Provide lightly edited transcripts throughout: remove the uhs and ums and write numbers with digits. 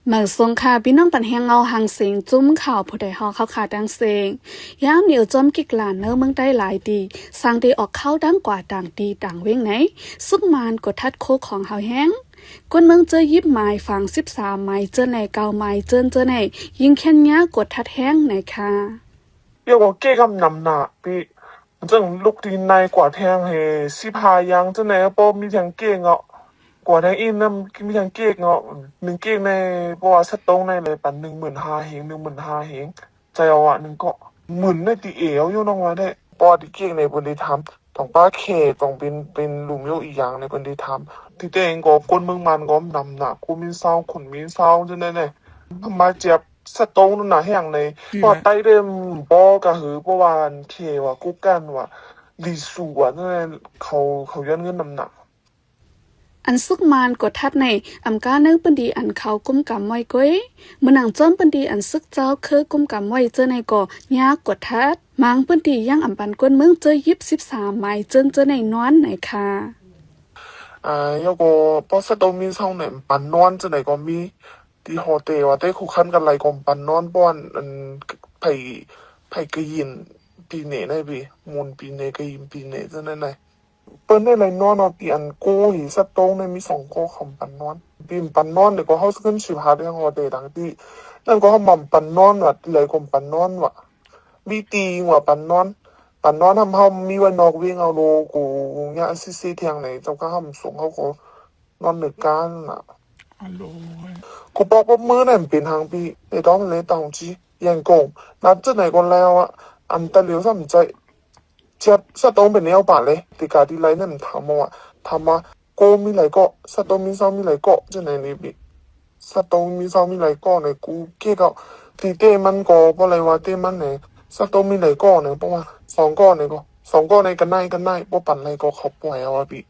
เหมือสงค่ะพี่น้องปันแหงเงาหางเสียงจุ้มข่าวผู้ใดฮอเข้าขาดังเสียงยามเหนียวจอมกิกหลานเนื้อเมืองได้หลายดีสร้างได้ออกเข้าดังกว่าต่างดีต่างเว้งไหนสุกมานกดทัดโคของเฮาแห้งกวนเมืองเจอยิบไม้ฝัง13ไม้เจอไหนเกาไม้เจอไหนยิงแค่นยากดทัดแห้งไหนค่ะ要我给他们拿比正陆地内挂天嘿，是怕样真系波咪听见我，挂天因那咪听见我，หนึ่งเก่งในเพราะว่าชัดตรงในเลยปัน15,000ใจเอาอ่ะหนึ่งก็หมื่นในตีเอวอยู่น้องว่าได้เพราะว่าที่เก่งในบนที่ทำต้องป้าเขตต้องเป็นหลุมโยอีกอย่างในบนที่ทำที่ตัวเองก็คนเมืองมันก็นำหนักกูมีเศร้าคนมีเศร้าจังได้เลยทำไมเจ็บสะตรงนั่นน่ะแห่งในพอไต้เริ่มบอกะหือเพราะว่าเคว่ากูกันว่าลีสูอ่ะนั่นเขาย้อนเงินนำหนักอันสุกมานกดทัดในอำกาเนื้อปันดีอันเขากุมกำไว้ก้อยเมื่อหนังจอมปันดีอันซึกเจ้าคือกุมกำไว้เจอในก่อยากกดทัดมังปันดีย่างอำปันกวนเมืองเจอยิบ13ไม้เจอในนอนไหนค่ะ有個波塞到面上呢，辦安真係個咪，啲學地或者佢肯嘅嚟個辦安幫批嘅人ปีนี้呢比門ปีนี้嘅人ปีนี้真係呢。เปิ้นได้เลยนอนเอาปีอันโก้หิสะตรงในมี2โก้ของปันนอนปีปันนอนเดี๋ยวก็เขาขึ้นชิบหาเรื่องหัวเตดังที่นั่นก็เขาหม่ำปันนอนว่ะเลยกลมปันนอนว่ะมีตีว่ะปันนอนทำเขามีวันนอกวิ่งเอาโลกูเนี่ยซีเทียงไหนเจ้าก็ทำส่งเขาก็นอนหนึ่งกันอ่ะกูบอกว่ามือนั่นเป็นทางปีในตอนเลยตองจียังโกงนัดจะไหนก็แล้วอ่ะอันตะเหลียวซ้ำใจเจ็บสะตรงเป็นแนวป่าเลยติกาดีไรนั่นทำว่าโกมีไหลก็สะตรงมีเศร้ามีไหลก็จะไหนนี่บิสะตรงมีเศร้ามีไหลก็เนี่ยกูเกี่ยวตีเต้มันก็เพราะอะไรวะเต้มันเนี่ยสะตรงมีไหลก็เนี่ยเพราะว่า2ก้อนเนี่ยก็2ก้อนในกันได้เพราะปั่นอะไรก็เขาปล่อยเอาบิ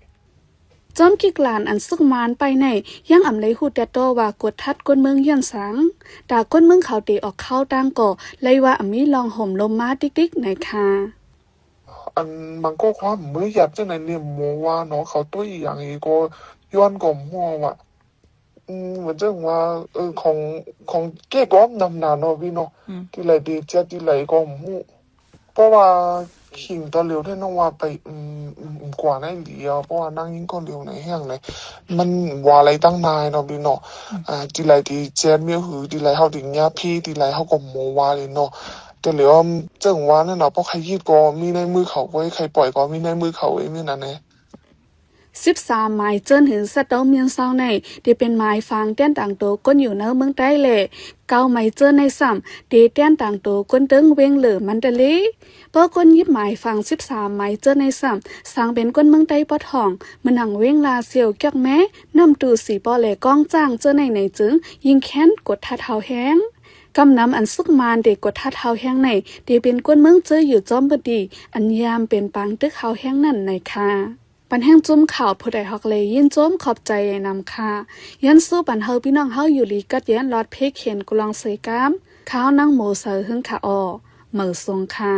จอมกิกหลานอันสุกมานไปในยังอำเลยหูแต่โตว่ากดทัดก้นเมืองยันสังดาก้นเมืองเขาตีออกเข้าดังก่อเลยว่าอำมีลองห่มลมมาติ๊กไหนค่ะอันมันก็ความมือหยับจังไหนเนี่ยโมว่าเนาะเขาตัวอย่างอีก็ย้อนกลมหัวว่ะเหมือนจังว่าของเก้ก้อมนำนาเนาะพี่เนาะที่ไหลดีเจ็ดที่ไหลก็หูเพราะว่าขิงตะเหลียวที่น้องว่าไปกว่านั่นเดียวเพราะว่านั่งยิ่งก็เหลียวในแห้งเลยมันว่าอะไรตั้งนายเนาะพี่เนาะที่ไหลดีเจ็ดมีหือที่ไหลเขาถึงเนี้ยพี่ที่ไหลเขาก็โมว่าเลยเนาะแต่เหลือเจ้าว่านั่นเนาะเพราะใครยีดก็มีในมือเขาไว้ใครปล่อยก็มีในมือเขาไว้ไม่นั่นแน่13ไม้เจิ้นหือสะเต้าเมียนเศร้าในเดเป็นไม้ฟางแต้นต่างโตก้นอยู่เนื้อเมืองใต้แหละ9ไม้เจิ้นในซ้ำเดแต้นต่างโตก้นเติ้งเวงเหลือมันเดลีเปิ้ก้นยิบไม้ฟาง13ไม้เจิ้นในซ้ำสร้างเป็นก้นเมืองใต้ปอทองมันหังเวงลาเสียวแก้กแม้น้ำตูสีปอแหล่ก้องจ้างเจิ้นในจึงยิงแค้นกดทัดเท้าแห้งกำน้ำอันสุกมานเด็กกดทัดเท้าแห้งในเดเป็นก้นเมืองเจออยู่จอมบดีอันยามเป็นปังตึกเท้าแห้งนั่นในค่ะปันแห้งจุ้มข่าวผู้ใดฮอกเลยยินโจมขอบใจนำค่ะยันสู้ปันเฮาพี่น้องเฮาอยู่ลีกัดยันลอดเพเขียนกุลองเสกามข้าวนั่งโมเสอหึงค่ะอเหมือทรงค่ะ